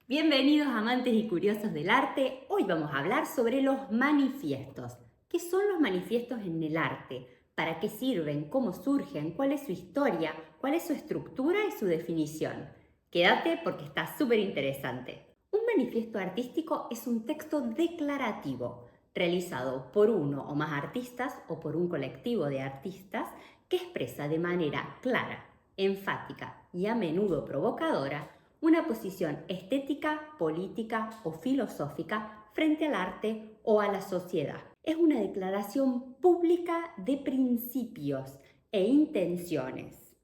Bienvenidos amantes y curiosos del arte. Hoy vamos a hablar sobre los manifiestos. ¿Qué son los manifiestos en el arte? ¿Para qué sirven? ¿Cómo surgen? ¿Cuál es su historia? ¿Cuál es su estructura y su definición? Quédate porque está súper interesante. Un manifiesto artístico es un texto declarativo realizado por uno o más artistas o por un colectivo de artistas que expresa de manera clara, enfática y a menudo provocadora una posición estética, política o filosófica frente al arte o a la sociedad. Es una declaración pública de principios e intenciones.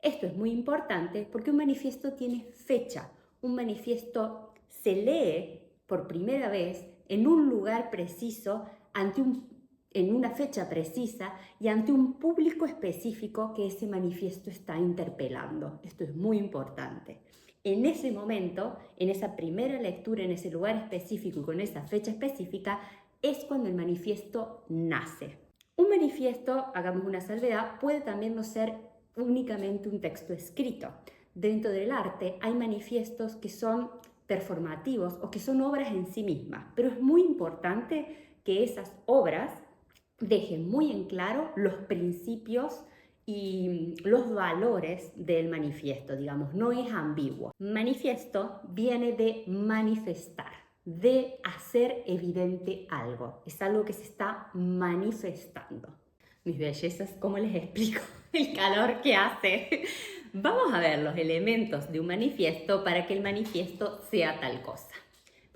Esto es muy importante porque un manifiesto tiene fecha. Un manifiesto se lee por primera vez en un lugar preciso, en una fecha precisa y ante un público específico que ese manifiesto está interpelando. Esto es muy importante. En ese momento, en esa primera lectura, en ese lugar específico y con esa fecha específica, es cuando el manifiesto nace. Un manifiesto, hagamos una salvedad, puede también no ser únicamente un texto escrito. Dentro del arte hay manifiestos que son performativos o que son obras en sí mismas, pero es muy importante que esas obras dejen muy en claro los principios y los valores del manifiesto, digamos, no es ambiguo. Manifiesto viene de manifestar, de hacer evidente algo, es algo que se está manifestando. Mis bellezas, ¿cómo les explico el calor que hace? Vamos a ver los elementos de un manifiesto para que el manifiesto sea tal cosa.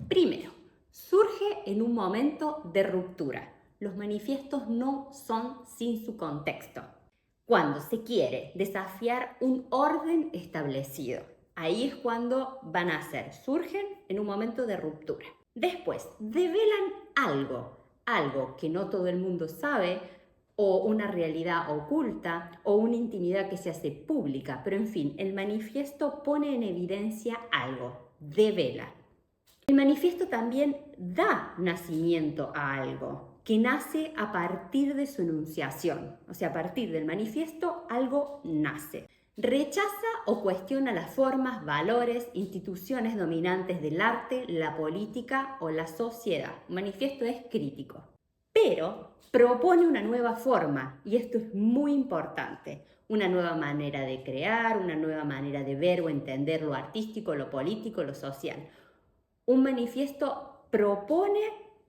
Primero, surge en un momento de ruptura. Los manifiestos no son sin su contexto. Cuando se quiere desafiar un orden establecido, ahí es cuando van a ser, surgen en un momento de ruptura. Después, develan algo que no todo el mundo sabe, o una realidad oculta, o una intimidad que se hace pública, pero en fin, el manifiesto pone en evidencia algo, devela. El manifiesto también da nacimiento a algo, que nace a partir de su enunciación. O sea, a partir del manifiesto algo nace. Rechaza o cuestiona las formas, valores, instituciones dominantes del arte, la política o la sociedad. Un manifiesto es crítico. Pero propone una nueva forma, y esto es muy importante. Una nueva manera de crear, una nueva manera de ver o entender lo artístico, lo político, lo social. Un manifiesto propone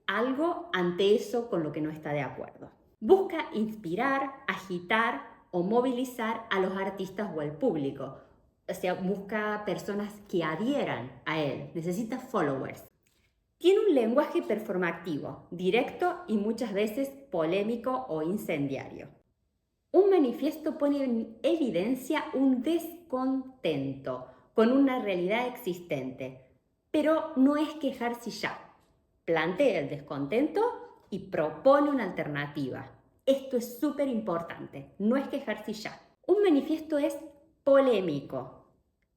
algo ante eso con lo que no está de acuerdo. Busca inspirar, agitar o movilizar a los artistas o al público. O sea, busca personas que adhieran a él. Necesita followers. Tiene un lenguaje performativo, directo y muchas veces polémico o incendiario. Un manifiesto pone en evidencia un descontento con una realidad existente, pero no es quejarse ya. Plantea el descontento y propone una alternativa. Esto es súper importante, no es quejarse ya. Un manifiesto es polémico,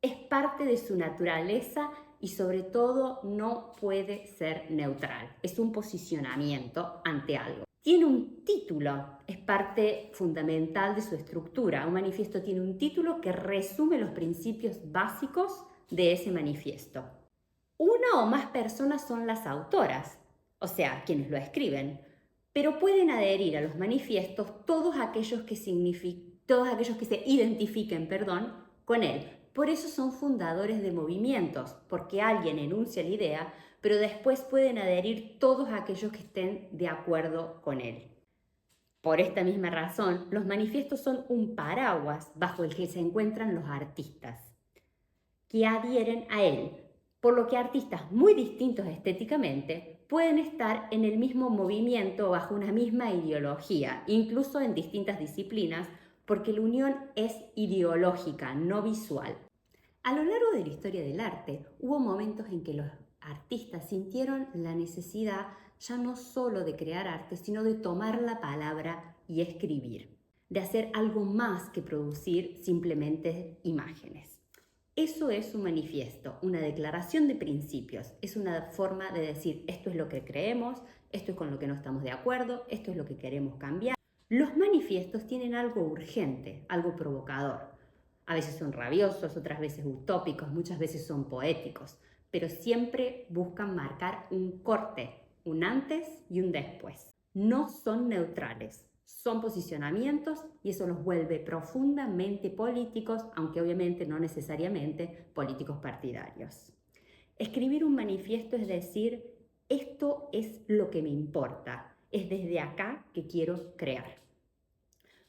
es parte de su naturaleza y sobre todo no puede ser neutral. Es un posicionamiento ante algo. Tiene un título, es parte fundamental de su estructura. Un manifiesto tiene un título que resume los principios básicos de ese manifiesto. Una o más personas son las autoras, o sea, quienes lo escriben, pero pueden adherir a los manifiestos todos aquellos que se identifiquen, con él. Por eso son fundadores de movimientos, porque alguien enuncia la idea, pero después pueden adherir todos aquellos que estén de acuerdo con él. Por esta misma razón, los manifiestos son un paraguas bajo el que se encuentran los artistas, que adhieren a él, por lo que artistas muy distintos estéticamente pueden estar en el mismo movimiento bajo una misma ideología, incluso en distintas disciplinas, porque la unión es ideológica, no visual. A lo largo de la historia del arte, hubo momentos en que los artistas sintieron la necesidad ya no solo de crear arte, sino de tomar la palabra y escribir, de hacer algo más que producir simplemente imágenes. Eso es un manifiesto, una declaración de principios, es una forma de decir esto es lo que creemos, esto es con lo que no estamos de acuerdo, esto es lo que queremos cambiar. Los manifiestos tienen algo urgente, algo provocador. A veces son rabiosos, otras veces utópicos, muchas veces son poéticos, pero siempre buscan marcar un corte, un antes y un después. No son neutrales, son posicionamientos y eso los vuelve profundamente políticos, aunque obviamente no necesariamente políticos partidarios. Escribir un manifiesto es decir, esto es lo que me importa, es desde acá que quiero crear.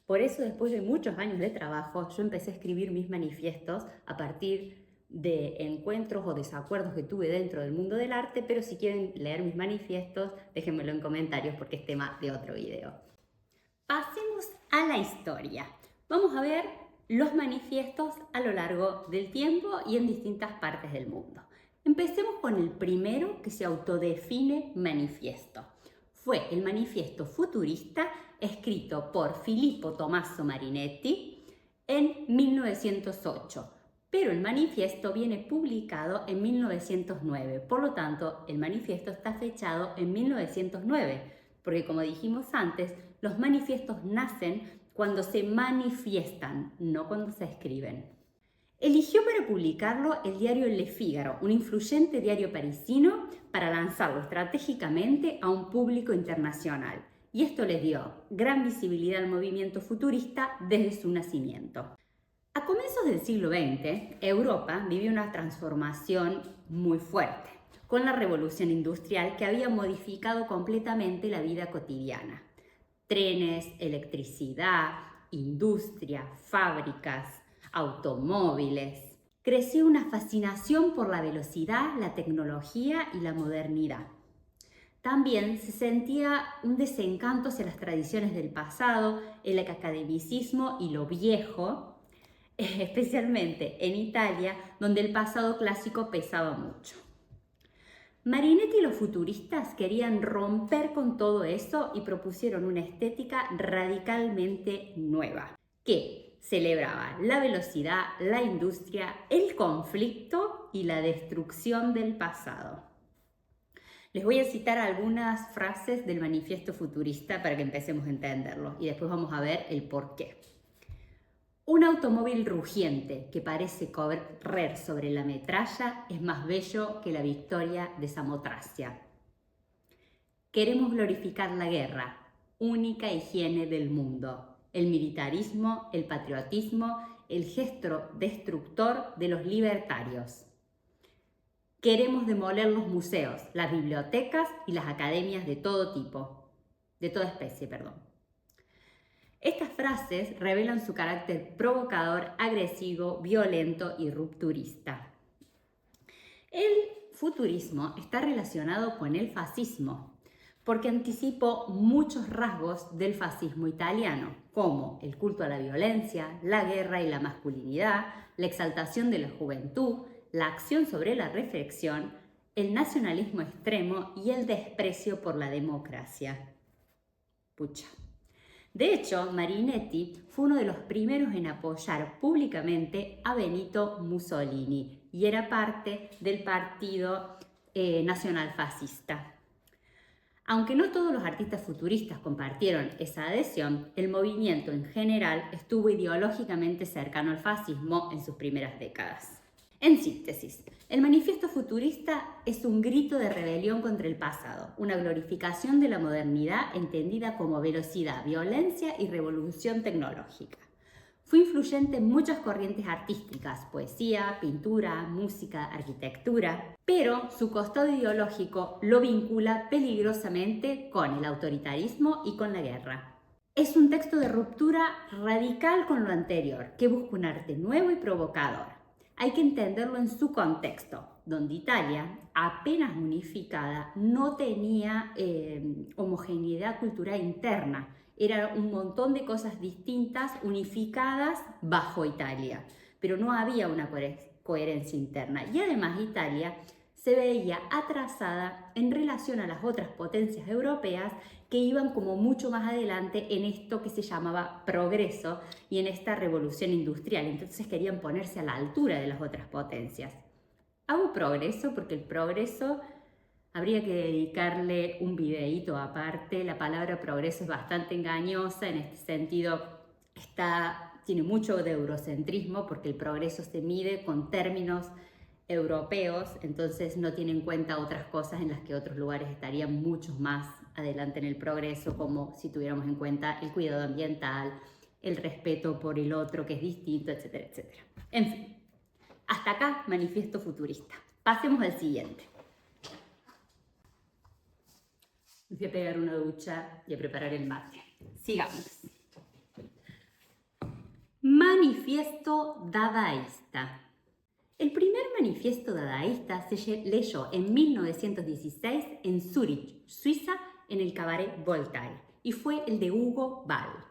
Por eso, después de muchos años de trabajo, yo empecé a escribir mis manifiestos a partir de encuentros o desacuerdos que tuve dentro del mundo del arte, pero si quieren leer mis manifiestos, déjenmelo en comentarios porque es tema de otro video. Pasemos a la historia. Vamos a ver los manifiestos a lo largo del tiempo y en distintas partes del mundo. Empecemos con el primero que se autodefine manifiesto. Fue el manifiesto futurista escrito por Filippo Tommaso Marinetti en 1908, pero el manifiesto viene publicado en 1909, por lo tanto el manifiesto está fechado en 1909, porque como dijimos antes, los manifiestos nacen cuando se manifiestan, no cuando se escriben. Eligió para publicarlo el diario Le Figaro, un influyente diario parisino, para lanzarlo estratégicamente a un público internacional. Y esto le dio gran visibilidad al movimiento futurista desde su nacimiento. A comienzos del siglo XX, Europa vivió una transformación muy fuerte, con la revolución industrial que había modificado completamente la vida cotidiana. Trenes, electricidad, industria, fábricas, automóviles. Creció una fascinación por la velocidad, la tecnología y la modernidad. También se sentía un desencanto hacia las tradiciones del pasado, el academicismo y lo viejo, especialmente en Italia, donde el pasado clásico pesaba mucho. Marinetti y los futuristas querían romper con todo eso y propusieron una estética radicalmente nueva, que celebraba la velocidad, la industria, el conflicto y la destrucción del pasado. Les voy a citar algunas frases del manifiesto futurista para que empecemos a entenderlo y después vamos a ver el porqué. Un automóvil rugiente que parece correr sobre la metralla es más bello que la victoria de Samotracia. Queremos glorificar la guerra, única higiene del mundo, el militarismo, el patriotismo, el gesto destructor de los libertarios. Queremos demoler los museos, las bibliotecas y las academias de todo tipo, de toda especie, perdón. Estas frases revelan su carácter provocador, agresivo, violento y rupturista. El futurismo está relacionado con el fascismo, porque anticipó muchos rasgos del fascismo italiano, como el culto a la violencia, la guerra y la masculinidad, la exaltación de la juventud, la acción sobre la reflexión, el nacionalismo extremo y el desprecio por la democracia. Pucha. De hecho, Marinetti fue uno de los primeros en apoyar públicamente a Benito Mussolini y era parte del partido nacionalfascista. Aunque no todos los artistas futuristas compartieron esa adhesión, el movimiento en general estuvo ideológicamente cercano al fascismo en sus primeras décadas. En síntesis, el manifiesto futurista es un grito de rebelión contra el pasado, una glorificación de la modernidad entendida como velocidad, violencia y revolución tecnológica. Fue influyente en muchas corrientes artísticas, poesía, pintura, música, arquitectura, pero su costado ideológico lo vincula peligrosamente con el autoritarismo y con la guerra. Es un texto de ruptura radical con lo anterior, que busca un arte nuevo y provocador. Hay que entenderlo en su contexto, donde Italia, apenas unificada, no tenía homogeneidad cultural interna. Era un montón de cosas distintas unificadas bajo Italia, pero no había una coherencia interna. Y además Italia se veía atrasada en relación a las otras potencias europeas que iban como mucho más adelante en esto que se llamaba progreso y en esta revolución industrial. Entonces querían ponerse a la altura de las otras potencias. Hago progreso porque el progreso habría que dedicarle un videíto aparte. La palabra progreso es bastante engañosa, en este sentido tiene mucho de eurocentrismo porque el progreso se mide con términos europeos, entonces no tiene en cuenta otras cosas en las que otros lugares estarían mucho más adelante en el progreso, como si tuviéramos en cuenta el cuidado ambiental, el respeto por el otro que es distinto, etcétera, etcétera. En fin, hasta acá manifiesto futurista. Pasemos al siguiente. Me fui a pegar una ducha y a preparar el mate. Sigamos. Manifiesto dadaísta. El primer manifiesto dadaísta se leyó en 1916 en Zúrich, Suiza, en el cabaret Voltaire, y fue el de Hugo Ball.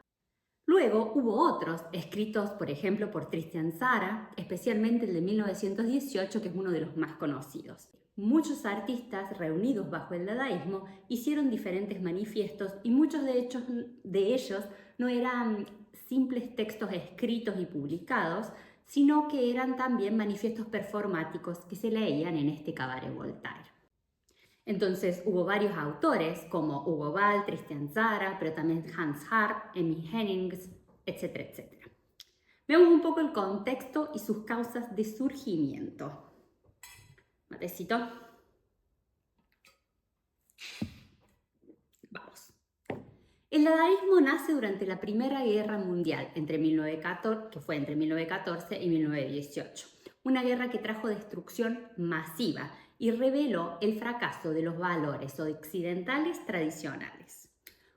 Luego hubo otros, escritos por ejemplo por Tristan Tzara, especialmente el de 1918, que es uno de los más conocidos. Muchos artistas reunidos bajo el dadaísmo hicieron diferentes manifiestos y muchos de ellos no eran simples textos escritos y publicados, sino que eran también manifiestos performáticos que se leían en este cabaret Voltaire. Entonces hubo varios autores como Hugo Ball, Tristan Tzara, pero también Hans Hart, Emmy Hennings, etcétera, etcétera. Veamos un poco el contexto y sus causas de surgimiento. Matecito. Vamos. El dadaísmo nace durante la Primera Guerra Mundial, que fue entre 1914 y 1918. Una guerra que trajo destrucción masiva y reveló el fracaso de los valores occidentales tradicionales,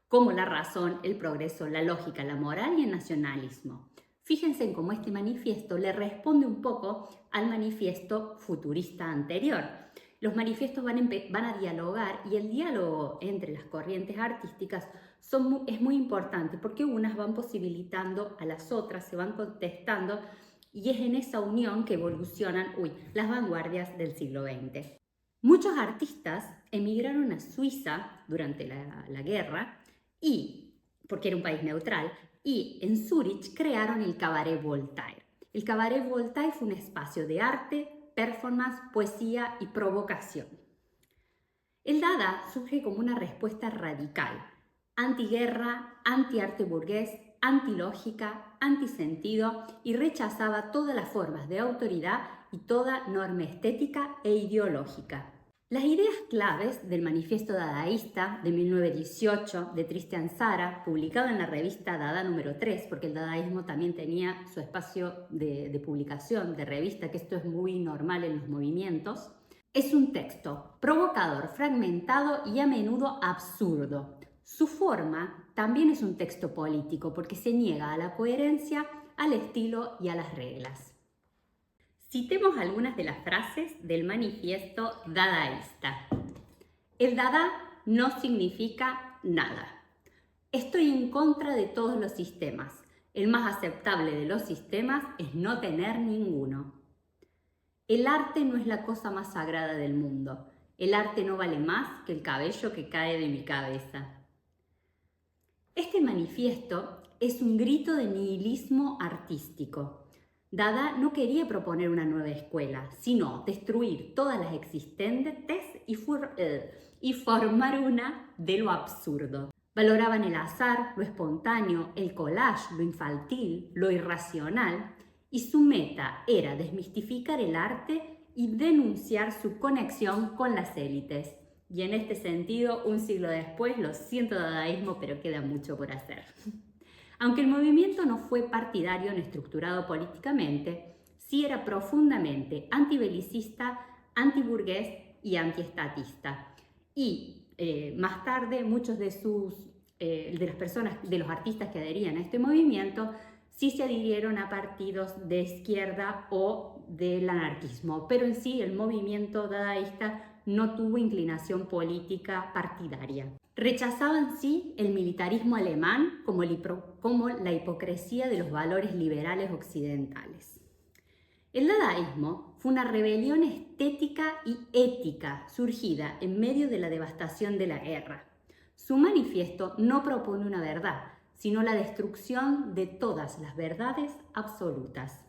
como la razón, el progreso, la lógica, la moral y el nacionalismo. Fíjense en cómo este manifiesto le responde un poco al manifiesto futurista anterior. Los manifiestos van a dialogar y el diálogo entre las corrientes artísticas es muy importante porque unas van posibilitando a las otras, se van contestando y es en esa unión que evolucionan las vanguardias del siglo XX. Muchos artistas emigraron a Suiza durante la guerra porque era un país neutral, y en Zúrich crearon el Cabaret Voltaire. El Cabaret Voltaire fue un espacio de arte, performance, poesía y provocación. El Dada surge como una respuesta radical, antiguerra, anti-arte burgués, antilógica, antisentido y rechazaba todas las formas de autoridad y toda norma estética e ideológica. Las ideas claves del Manifiesto Dadaísta de 1918 de Tristan Tzara, publicado en la revista Dada número 3, porque el dadaísmo también tenía su espacio de publicación, de revista, que esto es muy normal en los movimientos, es un texto provocador, fragmentado y a menudo absurdo. Su forma también es un texto político porque se niega a la coherencia, al estilo y a las reglas. Citemos algunas de las frases del manifiesto dadaísta. El dada no significa nada. Estoy en contra de todos los sistemas. El más aceptable de los sistemas es no tener ninguno. El arte no es la cosa más sagrada del mundo. El arte no vale más que el cabello que cae de mi cabeza. Este manifiesto es un grito de nihilismo artístico. Dada no quería proponer una nueva escuela, sino destruir todas las existentes y formar una de lo absurdo. Valoraban el azar, lo espontáneo, el collage, lo infantil, lo irracional, y su meta era desmistificar el arte y denunciar su conexión con las élites. Y en este sentido, un siglo después, lo siento dadaísmo, pero queda mucho por hacer. Aunque el movimiento no fue partidario ni estructurado políticamente, sí era profundamente antibelicista, antiburgués y antiestatista. Y más tarde muchos de los artistas que adherían a este movimiento sí se adhirieron a partidos de izquierda o del anarquismo, pero en sí el movimiento dadaísta no tuvo inclinación política partidaria. Rechazaban sí el militarismo alemán como la hipocresía de los valores liberales occidentales. El dadaísmo fue una rebelión estética y ética surgida en medio de la devastación de la guerra. Su manifiesto no propone una verdad, sino la destrucción de todas las verdades absolutas.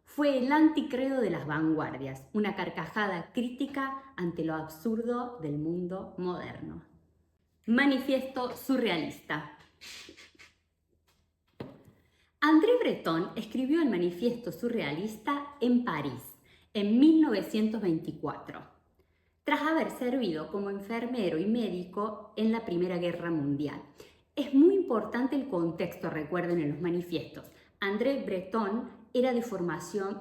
Fue el anticredo de las vanguardias, una carcajada crítica ante lo absurdo del mundo moderno. Manifiesto surrealista. André Breton escribió el Manifiesto surrealista en París, en 1924, tras haber servido como enfermero y médico en la Primera Guerra Mundial. Es muy importante el contexto, recuerden, en los manifiestos. André Breton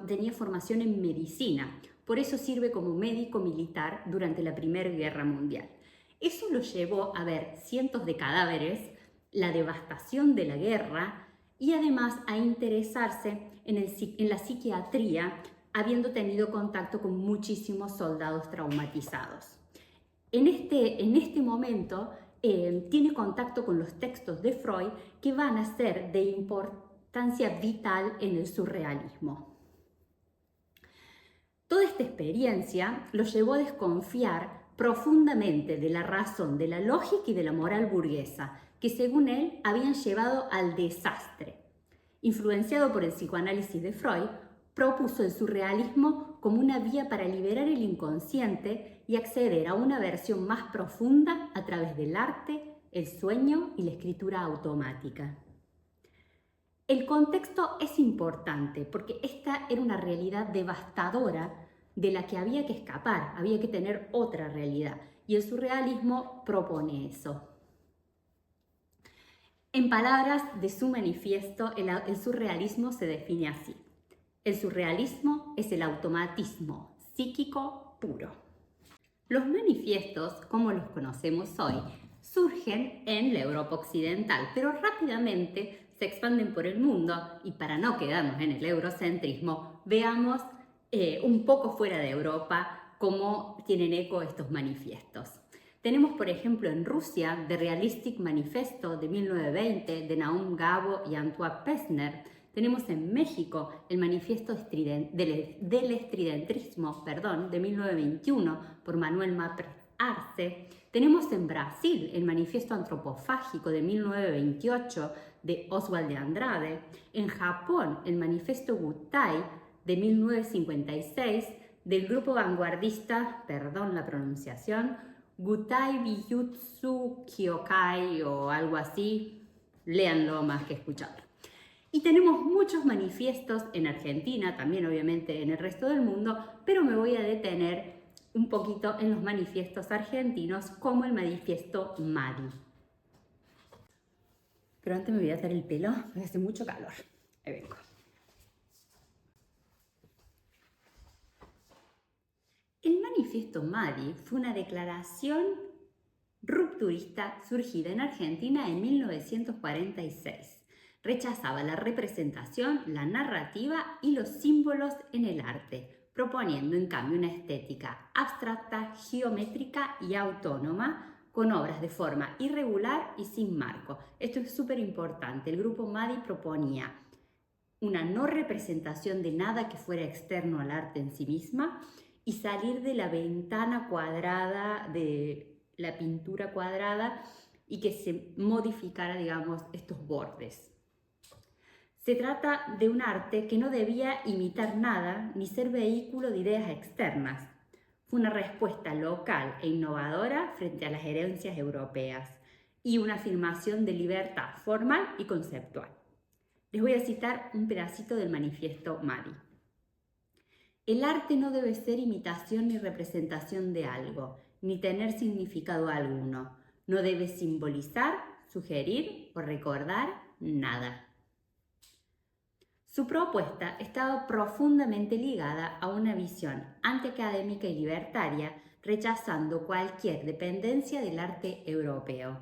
tenía formación en medicina, por eso sirve como médico militar durante la Primera Guerra Mundial. Eso lo llevó a ver cientos de cadáveres, la devastación de la guerra y además a interesarse en la psiquiatría, habiendo tenido contacto con muchísimos soldados traumatizados. En este momento tiene contacto con los textos de Freud que van a ser de importancia vital en el surrealismo. Toda esta experiencia lo llevó a desconfiar profundamente de la razón, de la lógica y de la moral burguesa, que según él habían llevado al desastre. Influenciado por el psicoanálisis de Freud, propuso el surrealismo como una vía para liberar el inconsciente y acceder a una versión más profunda a través del arte, el sueño y la escritura automática. El contexto es importante porque esta era una realidad devastadora de la que había que escapar, había que tener otra realidad, y el surrealismo propone eso. En palabras de su manifiesto, el surrealismo se define así: el surrealismo es el automatismo psíquico puro. Los manifiestos, como los conocemos hoy, surgen en la Europa occidental, pero rápidamente se expanden por el mundo, y para no quedarnos en el eurocentrismo, veamos un poco fuera de Europa cómo tienen eco estos manifiestos. Tenemos, por ejemplo, en Rusia, The Realistic Manifesto de 1920 de Naum Gabo y Antoine Pessner. Tenemos en México el Manifiesto del Estridentrismo de 1921 por Manuel Mapfre Arce. Tenemos en Brasil el Manifiesto Antropofágico de 1928 de Oswald de Andrade. En Japón el Manifiesto Gutai de 1956 del grupo vanguardista, perdón la pronunciación, Gutai Biyutsu Kyokai o algo así, léanlo más que escucharlo. Y tenemos muchos manifiestos en Argentina, también obviamente en el resto del mundo, pero me voy a detener un poquito en los manifiestos argentinos, como el manifiesto MADI. Pero antes me voy a hacer el pelo, porque hace mucho calor. Ahí vengo. El manifiesto MADI fue una declaración rupturista surgida en Argentina en 1946. Rechazaba la representación, la narrativa y los símbolos en el arte, proponiendo en cambio una estética abstracta, geométrica y autónoma, con obras de forma irregular y sin marco. Esto es súper importante. El grupo MADI proponía una no representación de nada que fuera externo al arte en sí misma y salir de la ventana cuadrada, de la pintura cuadrada, y que se modificara, digamos, estos bordes. Se trata de un arte que no debía imitar nada ni ser vehículo de ideas externas. Fue una respuesta local e innovadora frente a las herencias europeas y una afirmación de libertad formal y conceptual. Les voy a citar un pedacito del manifiesto MADI. El arte no debe ser imitación ni representación de algo, ni tener significado alguno. No debe simbolizar, sugerir o recordar nada. Su propuesta estaba profundamente ligada a una visión antiacadémica y libertaria, rechazando cualquier dependencia del arte europeo.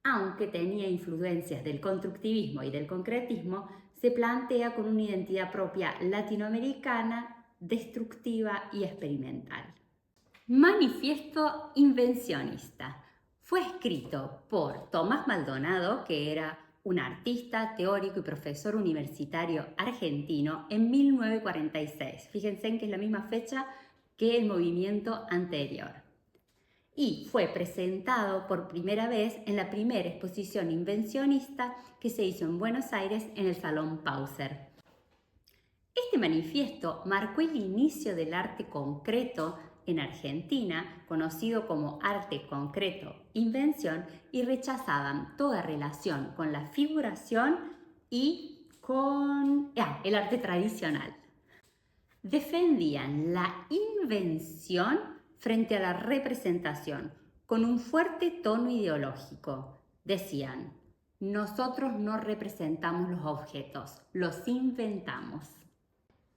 Aunque tenía influencias del constructivismo y del concretismo, se plantea con una identidad propia latinoamericana, destructiva y experimental. Manifiesto invencionista. Fue escrito por Tomás Maldonado, que era un artista, teórico y profesor universitario argentino, en 1946. Fíjense en que es la misma fecha que el movimiento anterior. Y fue presentado por primera vez en la primera exposición invencionista que se hizo en Buenos Aires en el Salón Pauser. Este manifiesto marcó el inicio del arte concreto en Argentina, conocido como arte concreto invención, y rechazaban toda relación con la figuración y con el arte tradicional. Defendían la invención frente a la representación, con un fuerte tono ideológico. Decían: nosotros no representamos los objetos, los inventamos.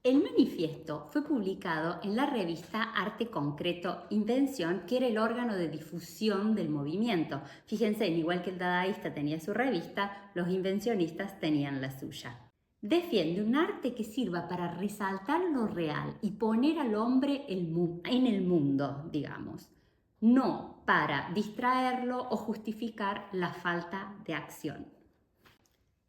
El manifiesto fue publicado en la revista Arte Concreto Invención, que era el órgano de difusión del movimiento. Fíjense, igual que el dadaísta tenía su revista, los invencionistas tenían la suya. Defiende un arte que sirva para resaltar lo real y poner al hombre en el mundo, digamos, no para distraerlo o justificar la falta de acción.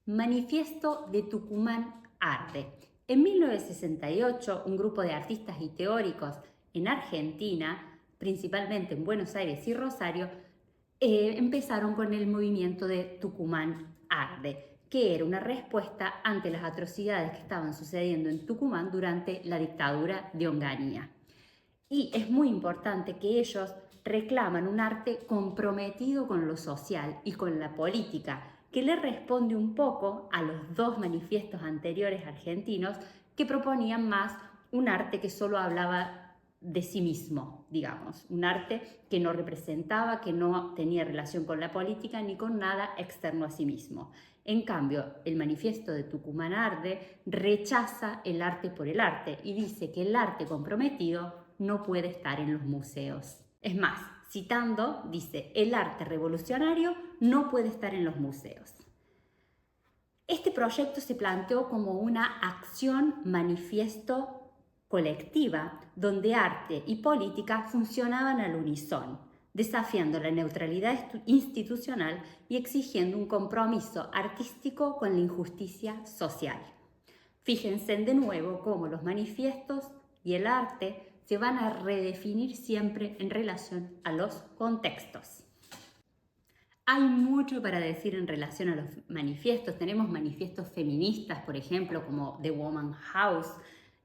Manifiesto de Tucumán Arde. En 1968, un grupo de artistas y teóricos en Argentina, principalmente en Buenos Aires y Rosario, empezaron con el movimiento de Tucumán Arde, que era una respuesta ante las atrocidades que estaban sucediendo en Tucumán durante la dictadura de Onganía. Y es muy importante que ellos reclaman un arte comprometido con lo social y con la política, que le responde un poco a los dos manifiestos anteriores argentinos que proponían más un arte que solo hablaba de sí mismo, digamos, un arte que no representaba, que no tenía relación con la política ni con nada externo a sí mismo. En cambio, el manifiesto de Tucumán Arde rechaza el arte por el arte y dice que el arte comprometido no puede estar en los museos. Es más, citando, dice: el arte revolucionario no puede estar en los museos. Este proyecto se planteó como una acción manifiesto colectiva, donde arte y política funcionaban al unísono, desafiando la neutralidad institucional y exigiendo un compromiso artístico con la injusticia social. Fíjense de nuevo cómo los manifiestos y el arte se van a redefinir siempre en relación a los contextos. Hay mucho para decir en relación a los manifiestos. Tenemos manifiestos feministas, por ejemplo, como The Woman House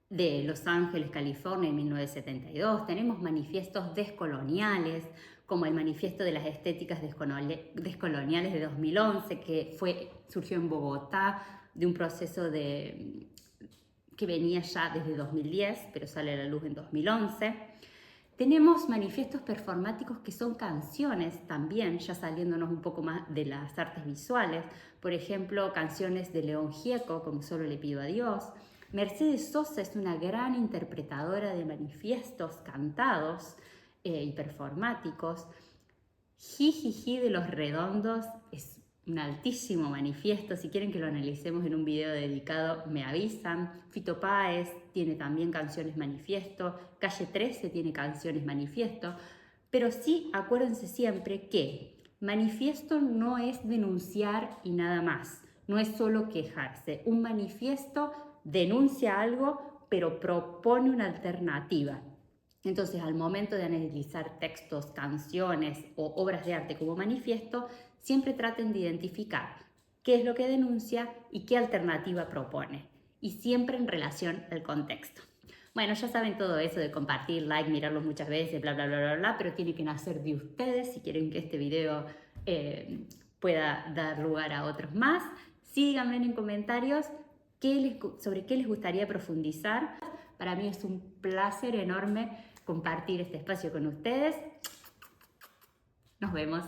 de Los Ángeles, California, en 1972. Tenemos manifiestos descoloniales, como el Manifiesto de las Estéticas Descoloniales de 2011, que surgió en Bogotá de un proceso que venía ya desde 2010, pero sale a la luz en 2011. Tenemos manifiestos performáticos que son canciones también, ya saliéndonos un poco más de las artes visuales. Por ejemplo, canciones de León Gieco, como Solo le pido a Dios. Mercedes Sosa es una gran interpretadora de manifiestos cantados y performáticos. Jijiji de Los Redondos es un altísimo manifiesto. Si quieren que lo analicemos en un video dedicado, me avisan. Fito Páez tiene también canciones manifiesto. Calle 13 tiene canciones manifiesto. Pero sí, acuérdense siempre que manifiesto no es denunciar y nada más. No es solo quejarse. Un manifiesto denuncia algo, pero propone una alternativa. Entonces, al momento de analizar textos, canciones o obras de arte como manifiesto, siempre traten de identificar qué es lo que denuncia y qué alternativa propone, y siempre en relación al contexto. Bueno, ya saben todo eso de compartir, like, mirarlo muchas veces, bla, bla, bla, bla, bla, pero tiene que nacer de ustedes si quieren que este video pueda dar lugar a otros más. Síganme en comentarios sobre qué les gustaría profundizar. Para mí es un placer enorme compartir este espacio con ustedes. Nos vemos.